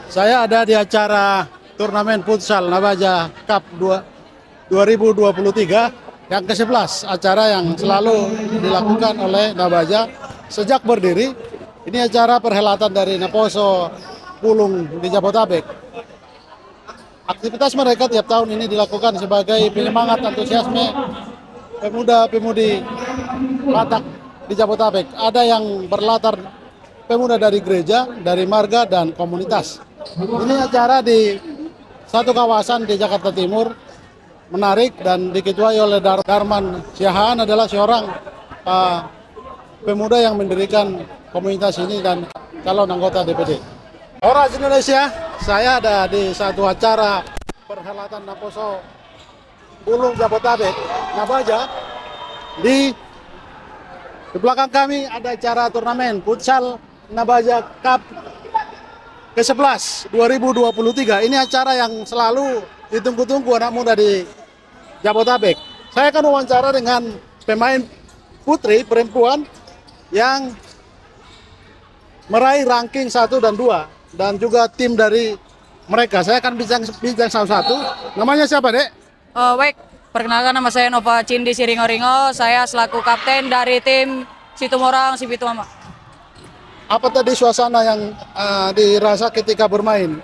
Saya ada di acara turnamen futsal Nabaja Cup 2023 yang ke-11, acara yang selalu dilakukan oleh Nabaja sejak berdiri. Ini acara perhelatan dari Naposo Pulung di Jabotabek. Aktivitas mereka tiap tahun ini dilakukan sebagai penyemangat antusiasme pemuda-pemudi Batak di Jabotabek. Ada yang berlatar pemuda dari gereja, dari marga, dan komunitas. Ini acara di satu kawasan di Jakarta Timur, menarik dan diketuai oleh Darman Siahaan, adalah seorang pemuda yang mendirikan komunitas ini dan calon anggota DPD. Oras Indonesia, saya ada di satu acara perhelatan Naposo Pulung Jabotabek Nabaja. Di belakang kami ada acara turnamen futsal Nabaja Cup ke-11 2023. Ini acara yang selalu ditunggu-tunggu anak muda di Jabotabek. Saya akan wawancara dengan pemain putri perempuan yang meraih ranking 1 dan 2 dan juga tim dari mereka. Saya akan bincang satu-satu. Namanya siapa, Dek? Baik, perkenalkan nama saya Nova Cindi Siringo-Ringo. Saya selaku kapten dari tim Situmorang Sipituama. Apa tadi suasana yang dirasa ketika bermain?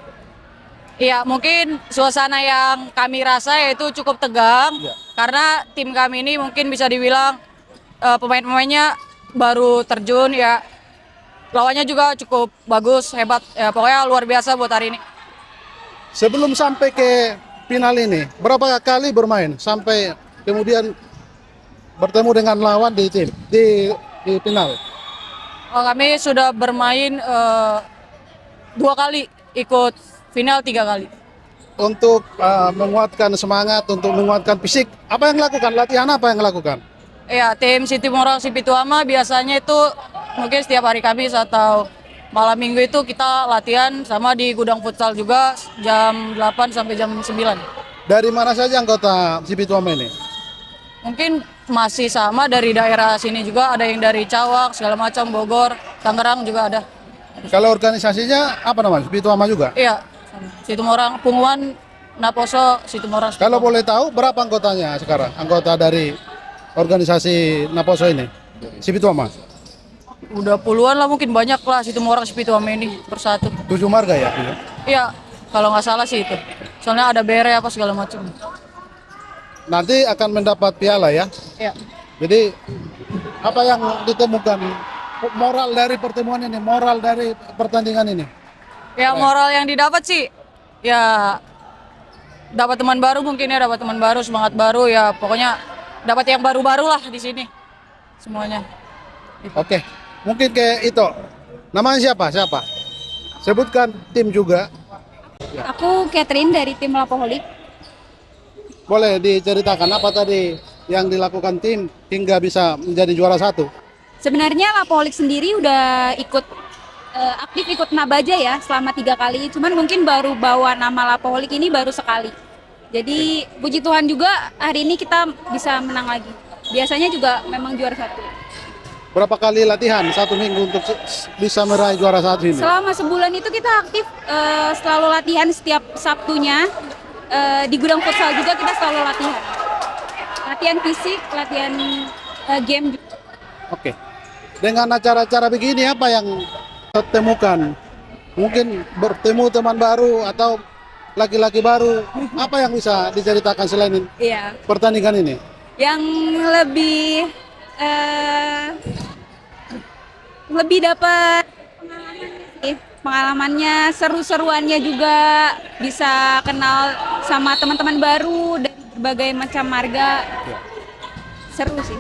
Iya, mungkin suasana yang kami rasa yaitu cukup tegang karena tim kami ini mungkin bisa dibilang pemain-pemainnya baru terjun ya. Lawannya juga cukup bagus, hebat. Ya, pokoknya luar biasa buat hari ini. Sebelum sampai ke final ini, berapa kali bermain sampai kemudian bertemu dengan lawan di final? Oh, kami sudah bermain 2 kali, ikut final 3 kali. Untuk menguatkan semangat, untuk menguatkan fisik, apa yang lakukan? Latihan apa yang lakukan? Iya, tim Situmorang Sipituama biasanya itu mungkin setiap hari Kamis atau malam minggu itu kita latihan sama di gudang futsal juga jam 8 sampai jam 9. Dari mana saja anggota Sipituama ini? Mungkin masih sama dari daerah sini juga, ada yang dari Cawang, segala macam, Bogor, Tangerang juga ada. Kalau organisasinya apa namanya? Sipituama juga? Iya, Situmorang, Punguan, Naposo, Situmorang. Kalau boleh tahu berapa anggotanya sekarang? Anggota dari organisasi Naposo ini? Sipituama? Udah puluhan lah, mungkin banyak lah Situmorang Sipituama ini persatu. 7 marga ya? Iya, kalau nggak salah sih itu. Soalnya ada bere apa segala macam. Nanti akan mendapat piala ya? Iya. Jadi apa yang ditemukan moral dari pertemuan ini, moral dari pertandingan ini? Ya, moral yang didapat sih ya dapat teman baru, mungkin ya dapat teman baru, semangat baru ya, pokoknya dapat yang baru-baru lah di sini semuanya. Oke, mungkin ke itu. Namanya siapa? Siapa? Sebutkan tim juga. Aku Catherine dari tim Lapoholik. Boleh diceritakan apa tadi yang dilakukan tim hingga bisa menjadi juara 1? Sebenarnya Lapoholik sendiri udah aktif ikut Nabaja ya selama 3 kali. Cuman mungkin baru bawa nama Lapoholik ini baru sekali. Jadi puji Tuhan juga hari ini kita bisa menang lagi. Biasanya juga memang juara 1. Berapa kali latihan 1 minggu untuk bisa meraih juara 1 ini? Selama sebulan itu kita aktif selalu latihan setiap Sabtunya. Di gudang futsal juga kita selalu latihan fisik, latihan game juga. Oke. Dengan acara-acara begini apa yang temukan? Mungkin bertemu teman baru atau laki-laki baru. Apa yang bisa diceritakan selain Iya. pertandingan ini? Yang lebih dapat pengalamannya, seru-seruannya juga, bisa kenal sama teman-teman baru dari berbagai macam marga. Seru sih.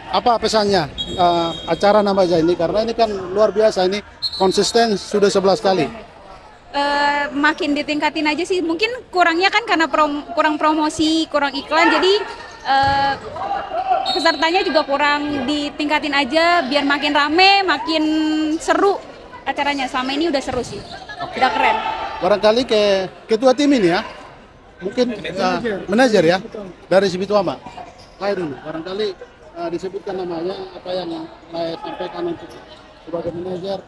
Apa pesannya acara Nabaja ini? Karena ini kan luar biasa, ini konsisten sudah 11 kali. Makin ditingkatin aja sih. Mungkin kurangnya kan karena kurang promosi, kurang iklan, jadi pesertanya juga kurang ditingkatin aja biar makin rame, makin seru acaranya. Selama ini udah seru sih. Udah keren. Barangkali ke ketua tim ini ya, mungkin manajer ya dari Sipituama. Saya dulu, barangkali disebutkan namanya, apa yang saya sampaikan untuk sebagai manajer.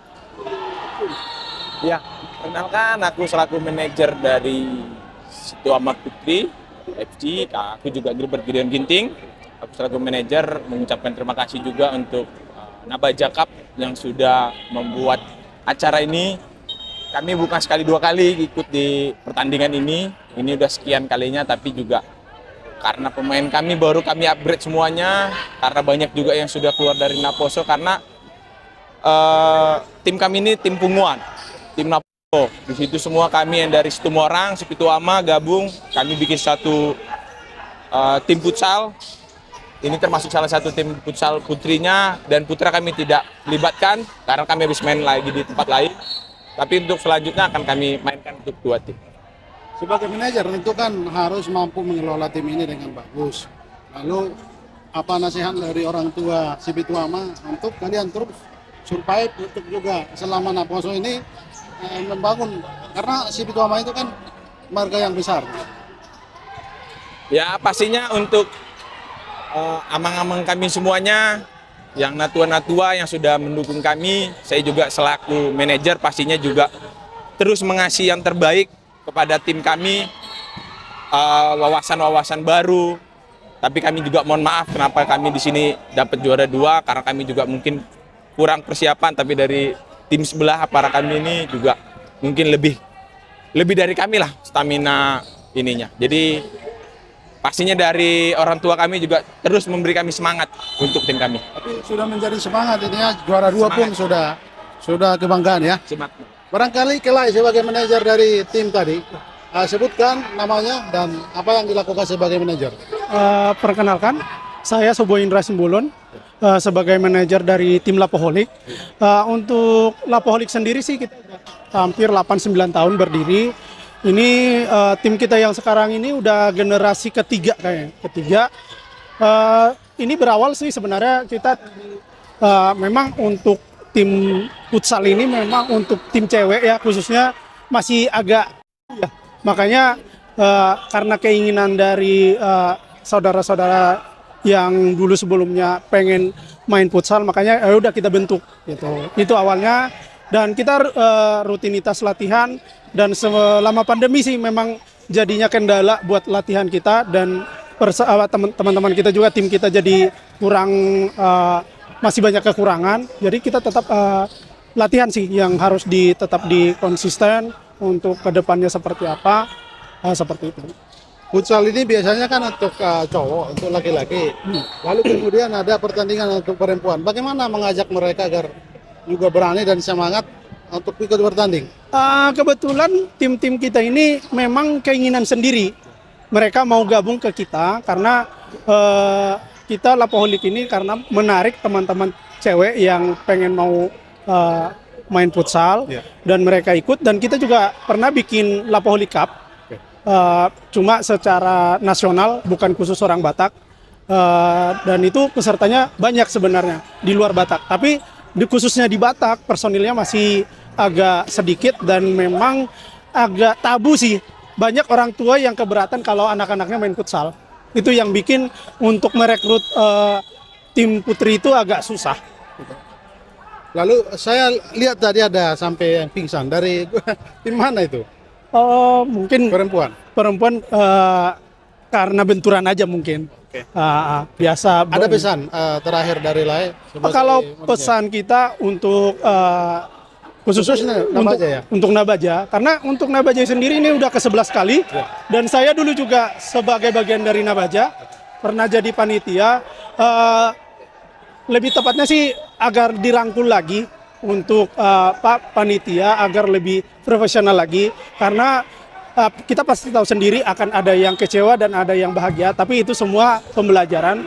Ya, perkenalkan aku selaku manajer dari Situ Amat Putri FC. Aku juga Gilbert Gideon Ginting. Aku selaku manajer mengucapkan terima kasih juga untuk Nabaja Cup yang sudah membuat acara ini. Kami bukan sekali dua kali ikut di pertandingan ini. Ini udah sekian kalinya, tapi juga karena pemain kami baru kami upgrade semuanya, karena banyak juga yang sudah keluar dari Naposo, karena tim kami ini tim Punguan, tim Naposo. Di situ semua kami yang dari Situmorang, Sipituama gabung, kami bikin satu tim futsal. Ini termasuk salah satu tim futsal putrinya, dan putra kami tidak libatkan karena kami habis main lagi di tempat lain. Tapi untuk selanjutnya akan kami mainkan untuk 2 tim. Sebagai manajer tentu kan harus mampu mengelola tim ini dengan bagus. Lalu apa nasihat dari orang tua Sipituama untuk kalian terus survive untuk juga selama Naposo ini membangun, karena Sipituama itu kan marga yang besar. Ya pastinya untuk amang-amang kami semuanya, yang natua-natua yang sudah mendukung kami, saya juga selaku manajer pastinya juga terus mengasih yang terbaik kepada tim kami, wawasan-wawasan baru. Tapi kami juga mohon maaf kenapa kami di sini dapat juara 2, karena kami juga mungkin kurang persiapan, tapi dari tim sebelah para kami ini juga mungkin lebih dari kami lah stamina ininya. Jadi pastinya dari orang tua kami juga terus memberi kami semangat untuk tim kami. Tapi sudah menjadi semangat ini ya, juara 2 pun sudah kebanggaan ya. Semangat. Barangkali Kelai sebagai manajer dari tim tadi, sebutkan namanya dan apa yang dilakukan sebagai manajer. Perkenalkan, saya Sobo Indra Simbulun, sebagai manajer dari tim Lapoholik. Untuk Lapoholik sendiri sih kita hampir 8-9 tahun berdiri. Ini tim kita yang sekarang ini udah generasi ketiga kayaknya. Ini berawal sih sebenarnya kita memang untuk tim futsal ini memang untuk tim cewek ya khususnya masih agak ya. Makanya karena keinginan dari saudara-saudara yang dulu sebelumnya pengen main futsal, makanya udah kita bentuk gitu. Itu awalnya, dan kita rutinitas latihan, dan selama pandemi sih memang jadinya kendala buat latihan kita, dan teman-teman kita juga tim kita jadi kurang, masih banyak kekurangan. Jadi kita tetap latihan sih yang harus tetap konsisten untuk kedepannya seperti apa, seperti itu. Futsal ini biasanya kan untuk cowok, untuk laki-laki. Lalu kemudian ada pertandingan untuk perempuan. Bagaimana mengajak mereka agar juga berani dan semangat untuk ikut bertanding? Kebetulan tim-tim kita ini memang keinginan sendiri. Mereka mau gabung ke kita karena kita Lapoholik ini karena menarik teman-teman cewek yang pengen mau main futsal, dan mereka ikut, dan kita juga pernah bikin Lapoholik Cup. Cuma secara nasional, bukan khusus orang Batak, dan itu pesertanya banyak sebenarnya di luar Batak, tapi khususnya di Batak personilnya masih agak sedikit, dan memang agak tabu sih. Banyak orang tua yang keberatan kalau anak-anaknya main futsal. Itu yang bikin untuk merekrut tim putri itu agak susah. Lalu saya lihat tadi ada sampai yang pingsan dari tim mana itu? Mungkin perempuan karena benturan aja mungkin. Biasa. Ada pesan terakhir dari Lai? Kalau pesan kita untuk khususnya untuk Nabaja, karena untuk Nabaja sendiri ini udah ke-11 kali, dan saya dulu juga sebagai bagian dari Nabaja pernah jadi panitia. Lebih tepatnya sih agar dirangkul lagi untuk panitia agar lebih profesional lagi, karena kita pasti tahu sendiri akan ada yang kecewa dan ada yang bahagia, tapi itu semua pembelajaran.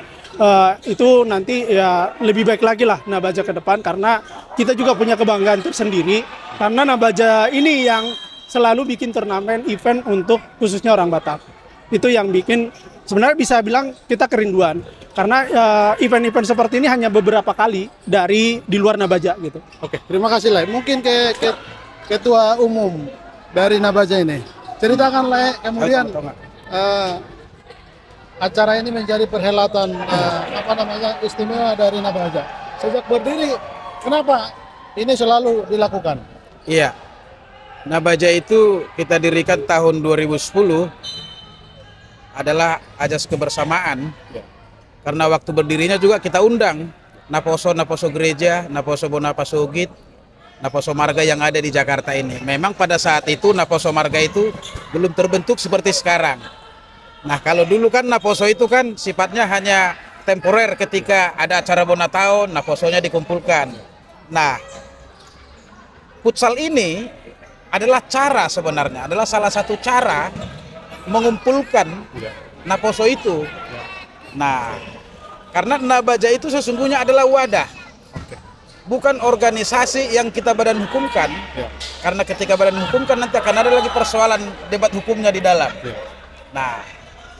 Itu nanti ya lebih baik lagi lah Nabaja ke depan, karena kita juga punya kebanggaan tersendiri karena Nabaja ini yang selalu bikin turnamen event untuk khususnya orang Batak. Itu yang bikin sebenarnya bisa bilang kita kerinduan, karena event-event seperti ini hanya beberapa kali di luar Nabaja gitu. Oke, terima kasih Lai. Mungkin ke ketua umum dari Nabaja ini, ceritakan Lai, kemudian acara ini menjadi perhelatan istimewa dari Nabaja. Sejak berdiri, kenapa ini selalu dilakukan? Iya, Nabaja itu kita dirikan tahun 2010 adalah ajas kebersamaan. Karena waktu berdirinya juga kita undang Naposo gereja, Naposo Bonapasogit, Naposo Marga yang ada di Jakarta ini. Memang pada saat itu Naposo Marga itu belum terbentuk seperti sekarang. Nah, kalau dulu kan Naposo itu kan sifatnya hanya temporer, ketika ada acara Bonatahun, Naposonya dikumpulkan. Nah, futsal ini adalah cara sebenarnya, adalah salah satu cara mengumpulkan Naposo itu. Nah, karena Nabaja itu sesungguhnya adalah wadah, bukan organisasi yang kita badan hukumkan. Karena ketika badan hukumkan nanti akan ada lagi persoalan debat hukumnya di dalam. Nah,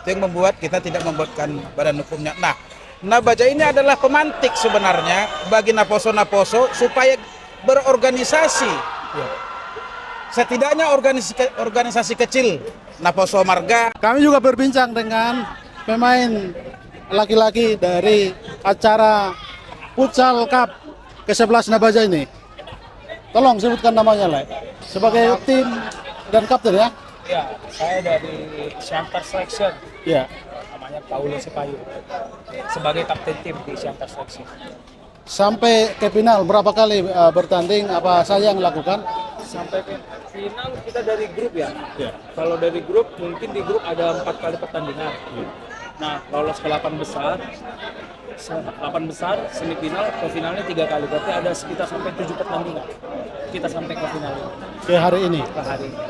itu yang membuat kita tidak membuatkan badan hukumnya. Nah, Nabaja ini adalah pemantik sebenarnya bagi Naposo supaya berorganisasi. Setidaknya organisasi kecil Naposo Marga. Kami juga berbincang dengan pemain laki-laki dari acara Futsal Cup ke-11 Nabaja ini. Tolong sebutkan namanya, Le. Sebagai tim dan kapten ya. Ya, saya dari Siantar Selection. Ya. Namanya Paulo Sipayu. Sebagai kapten tim di Siantar Selection. Sampai ke final berapa kali bertanding, apa saja yang lakukan? Sampai final kita dari grup ya. Kalau dari grup mungkin di grup ada 4 kali pertandingan. Nah, lolos ke 8 besar, semifinal ke finalnya 3 kali. Berarti ada sekitar sampai 7 pertandingan. Kita sampai ke final Ke hari ini. ke hari ini.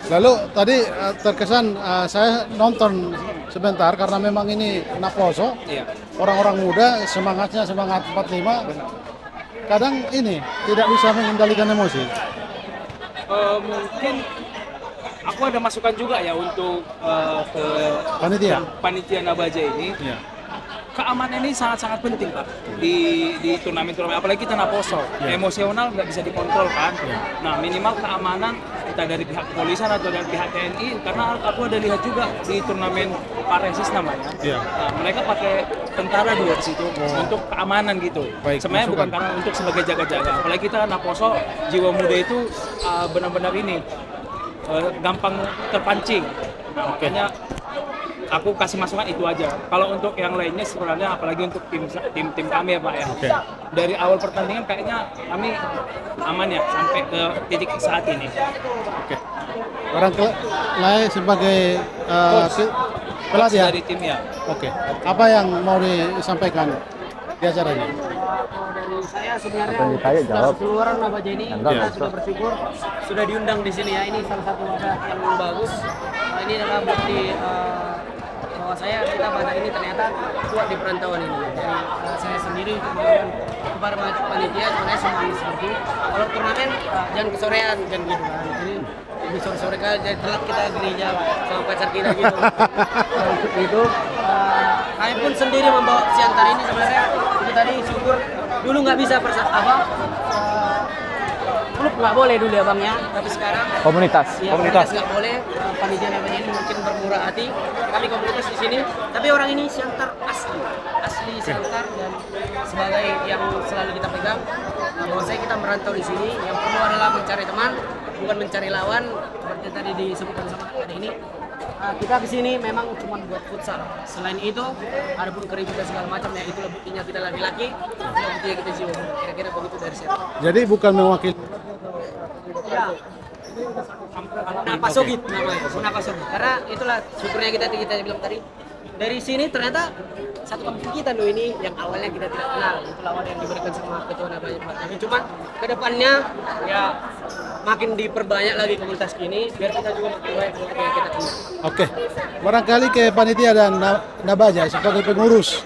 Lalu tadi terkesan saya nonton sebentar karena memang ini Naposo. Iya. Orang-orang muda semangatnya semangat 45. Kadang ini tidak bisa mengendalikan emosi. Mungkin aku ada masukan juga ya untuk ke panitia Nabaja ini. Iya. Keamanan ini sangat-sangat penting, Pak, di turnamen-turnamen, apalagi kita Naposo. Emosional nggak bisa dikontrol kan. Nah, minimal keamanan kita dari pihak kepolisian atau dari pihak TNI, karena aku ada lihat juga di turnamen Paresis namanya. Nah, mereka pakai tentara juga di situ untuk keamanan gitu. Sebenarnya bukan karena untuk sebagai jaga-jaga. Apalagi kita Naposo, jiwa muda itu benar-benar ini gampang terpancing. Nah, makanya aku kasih masukan itu aja. Kalau untuk yang lainnya sebenarnya apalagi untuk tim kami ya Pak ya. Dari awal pertandingan kayaknya kami aman ya sampai ke titik saat ini. Barangkali sebagai pelatih ya? Dari tim ya. Apa yang mau disampaikan di acara ini? Dari saya sebenarnya setelah keluaran Nabaja ini kita sudah bersyukur sudah diundang di sini ya. Ini salah satu wadah yang bagus. Ini adalah bukti bahwa kita pada ini ternyata kuat di perantauan ini. Jadi saya sendiri kemudian kepada panitia sebenarnya semuanya seperti kalau turnamen jangan kesorean jangan gitu kan. Jadi lebih sore-sore kan jadi telat kita gereja sama pacar kita gitu. Itu kami pun sendiri membawa Siantar ini sebenarnya itu tadi syukur dulu nggak bisa klub nggak boleh dulu ya bang ya, tapi sekarang komunitas nggak boleh. Panitia namanya ini mungkin bermurah hati, kami komunitas di sini, tapi orang ini Siantar asli Siantar, dan sebagai yang selalu kita pegang bahwasanya kita merantau di sini yang perlu adalah mencari teman bukan mencari lawan seperti tadi disebutkan sama adik ini. Kita di sini memang cuma buat futsal. Selain itu, ada pun keributan segala macam ya, itulah buktinya kita laki-laki, itulah buktinya kita jiwa. Kira-kira begitu dari saya. Jadi bukan mewakili. Ya. Napasogit namanya, Napasogit. Karena itulah syukurnya kita bilang tadi. Dari sini ternyata satu kampung kita loh ini yang awalnya kita tidak kenal. Itu lawan yang diberikan sama ketua Nabaja. Tapi cuma ke depannya ya makin diperbanyak lagi komunitas ini biar kita juga makin baik seperti yang kita kenal. Barangkali ke panitia dan Nabaja sebagai pengurus.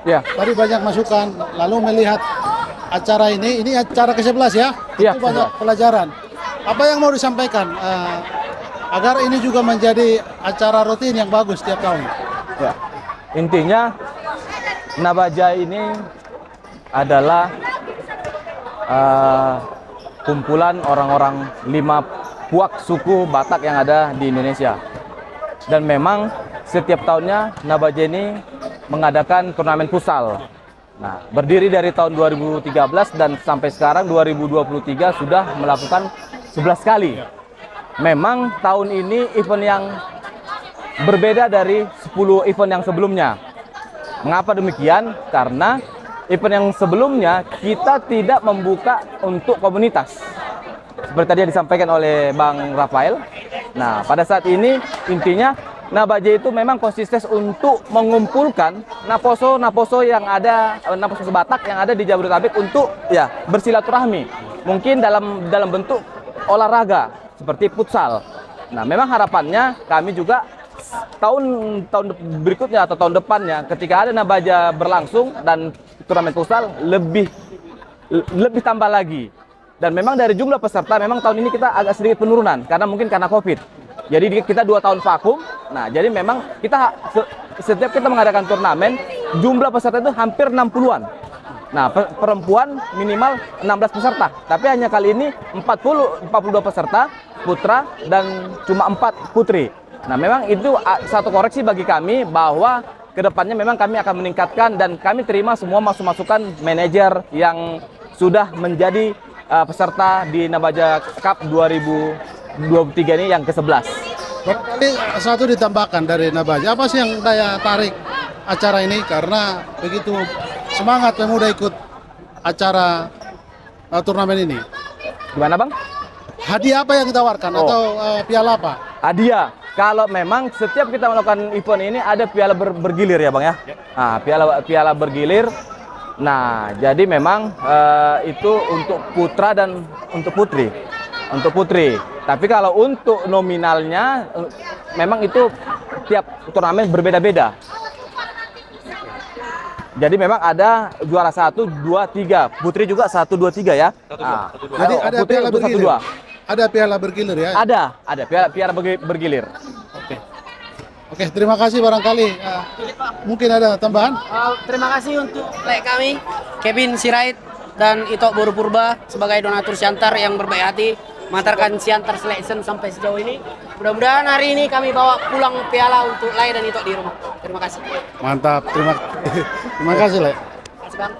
Tadi banyak masukan, lalu melihat acara ini acara ke-11 ya. Itu banyak pelajaran. Apa yang mau disampaikan agar ini juga menjadi acara rutin yang bagus setiap tahun? Ya, intinya Nabaja ini adalah kumpulan orang-orang 5 puak suku Batak yang ada di Indonesia. Dan memang setiap tahunnya Nabaja ini mengadakan turnamen futsal. Nah, berdiri dari tahun 2013 dan sampai sekarang 2023 sudah melakukan 11 kali Memang tahun ini event yang berbeda dari 10 event yang sebelumnya. Mengapa demikian? Karena event yang sebelumnya kita tidak membuka untuk komunitas. Seperti tadi yang disampaikan oleh Bang Rafael. Nah, pada saat ini intinya Nabaje itu memang konsisten untuk mengumpulkan naposo yang ada, naposo Batak yang ada di Jabodetabek untuk ya bersilaturahmi. Mungkin dalam bentuk olahraga seperti futsal. Nah, memang harapannya kami juga tahun berikutnya atau tahun depannya ketika ada Nabaja berlangsung dan turnamen futsal lebih tambah lagi. Dan memang dari jumlah peserta memang tahun ini kita agak sedikit penurunan karena Covid. Jadi kita 2 tahun vakum. Nah, jadi memang kita setiap kita mengadakan turnamen jumlah peserta itu hampir 60-an. Nah, perempuan minimal 16 peserta. Tapi hanya kali ini 42 peserta putra dan cuma 4 putri. Nah, memang itu satu koreksi bagi kami bahwa kedepannya memang kami akan meningkatkan dan kami terima semua masukan manajer yang sudah menjadi peserta di Nabaja Cup 2023 ini yang ke-11. Tapi satu ditambahkan dari Nabaja, apa sih yang daya tarik acara ini? Karena begitu semangat pemuda ikut acara turnamen ini. Gimana Bang? Hadiah apa yang ditawarkan atau piala apa? Hadiah. Kalau memang setiap kita melakukan event ini ada piala bergilir ya Bang ya. Nah, piala bergilir. Nah, jadi memang itu untuk putra dan untuk putri. Untuk putri. Tapi kalau untuk nominalnya memang itu tiap turnamen berbeda-beda. Jadi memang ada juara 1, 2, 3. Putri juga 1, 2, 3 ya. Nah, jadi ada putri piala untuk 1, bergilir. 2. Ada piala bergilir ya? Ada piala bergilir. Oke, terima kasih barangkali. Mungkin ada tambahan? Terima kasih untuk kami, Kevin Sirait dan Ito Boru Purba sebagai donatur Siantar yang berbaik hati mengantarkan Siantar Selection sampai sejauh ini. Mudah-mudahan hari ini kami bawa pulang piala untuk Lai dan Ito di rumah. Terima kasih. Mantap, terima kasih Le. Terima kasih Bang.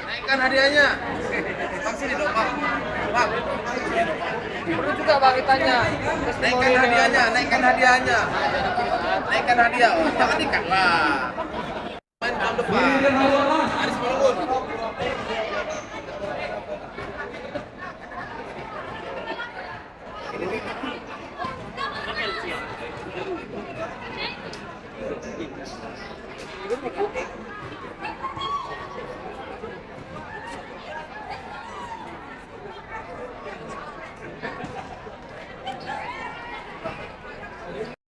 Naikkan hadiahnya. Bang sini dong, Bang. Bang. Perlu juga Bang ditanya. Naikkan hadiahnya, naikkan hadiahnya. Naikkan hadiah. Oh, jangan dikat lah. Main tahun depan. Aris Malungun. Ini